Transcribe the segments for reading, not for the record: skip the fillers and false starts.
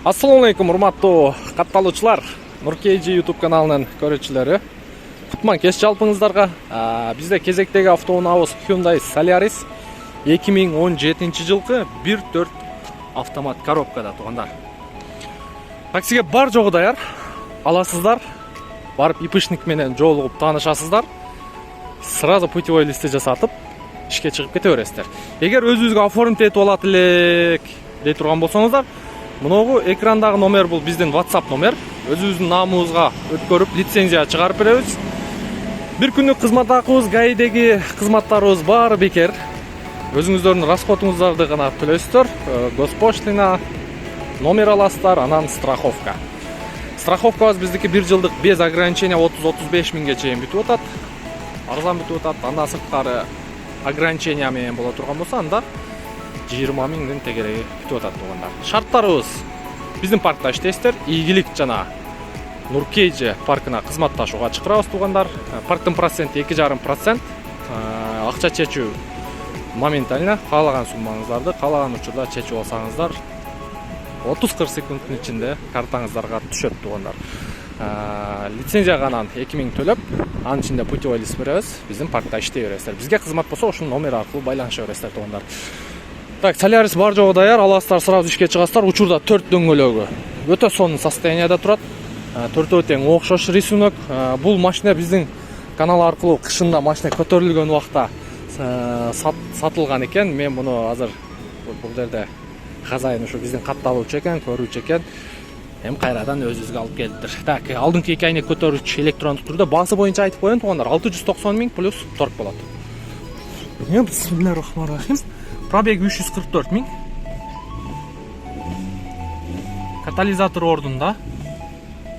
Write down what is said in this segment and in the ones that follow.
Assalamu alaikum, урматтуу катталуучулар. Нуркейджи YouTube каналынын көрүүчүлөрү. Кутман кеш жалпыңыздарга. Бизде кезектеги автоунаабыз Hyundai Solaris 2017 жылкы 1.4 автомат коробкада туугандар. Таксиге бар жогу даяр. Аласыздар. Барып ипишник менен жолугуп таанышасыздар. Сразу путевой листти жасатып ишке чыгып кете бересиздер. Эгер өзүңүзгө оформить этип алат элек дей турган болсоңуздар, мыногу экрандагы номер бул биздин WhatsApp номер. Өзүбүздүн наамыбызга өткөрүп лицензия чыгарып беребиз. Бир күндүк кызмат акыбыз, ГАИдеги кызматтарыбыз баары бекер. Өзүңүздөрдүн расходуңуздарды гана төлөйсүздөр. Госпоштина, номер аласыздар, анан страховка. Страховкабыз биздики 1 жылдык без ограничения 30-35 миңге чейин бүтүп атат. Арзан бүтүп атат. Андан сырткары ограничения менен боло турган болсо, анда 20 миңдин тегереги бүтүп атат туугандар. Шарттарыбыз: биздин паркта иштейсиздер, ийгилик жана Нуркейджи паркына кызматташууга чакырабыз туугандар. Парктын проценти 2,5%. Акча чечүү моментально, каалаган суммаңыздарды каалаган учурда чечип алсаңыздар 30-40 секундтун ичинде картаңыздарга түшөт туугандар. Лицензияга анан 2000 төлөп, анын ичинде путевой лист беребиз. Биздин паркта иштей бересиздер. Бизге кызмат болсо ошол номер аркылуу байланыша бересиздер туугандар. Так, Solaris бар жогу даяр. Аласыздар, сразу ишке чыгасыздар. Учурда 4 дөңгөлөгү өтө сонун состоянияда турат. Төртөө тең окшош рисунок. Бул машина биздин канал аркылуу кышында машина көтөрүлгөн убакта сатылган экен. Мен муну азыр бул жерде казайын ушу биздин катталуучу экен, көрүүчү экен. Эми кайрадан өзүбүзгө алып келиптир. Так, алдыңкы 2 айнек көтөрүүчү электрондук түрдө баасы боюнча айтып коеюн туугандар. 690 миң плюс торг болот. Бисмиллахиррахманиррахим. Пробег 344 миң. Катализатор ордунда.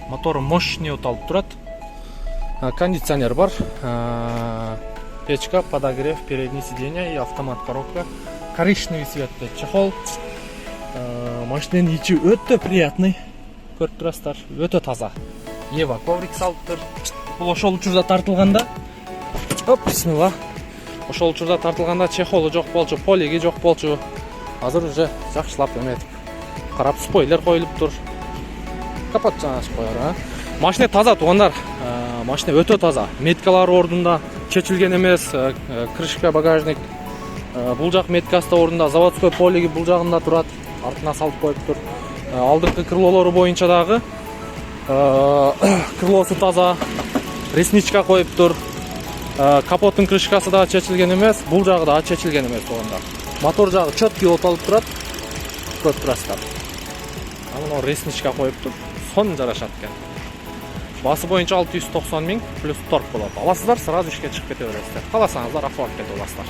Мотору мощный оталып турат. Кондиционер бар. Печка, подогрев, передние сиденья и автомат коробка. Коричневый цветте чехол. Машинанын ичи өтө приятный. Көрүп турасыздар, өтө таза. Ева коврик салыптыр. Бул ошол учурда тартылганда, оп, бисмилла. Ошол учурда тартылганда чехолу жок болчу, полиги жок болчу. Азыр уже жакшылап эметип карап, спойлер коюлуптур. Капот жанашып коёр, Машина таза туугандар. Машина өтө таза. Меткалары ордунда, чечилген эмес, крышка, багажник. Бул жак меткасы да ордунда, заводской полиги бул жагында турат. Артына салып коюптур. Алдыңкы крылолору боюнча дагы крылосу таза. Ресничка коюптур. Капоттун крышкасы да чечилген эмес, бул жагы да чечилген эмес туугандар. Мотор жагы четкий оталып турат. Көрүп турасыздар. Анан ресничка коюптур. Сонун жарашат экен. Басы боюнча 690 миң плюс торг болот. Аласыздар, сразу ишке чыгып кете бересиздер. Кааласаңыздар оформить этип аласыздар.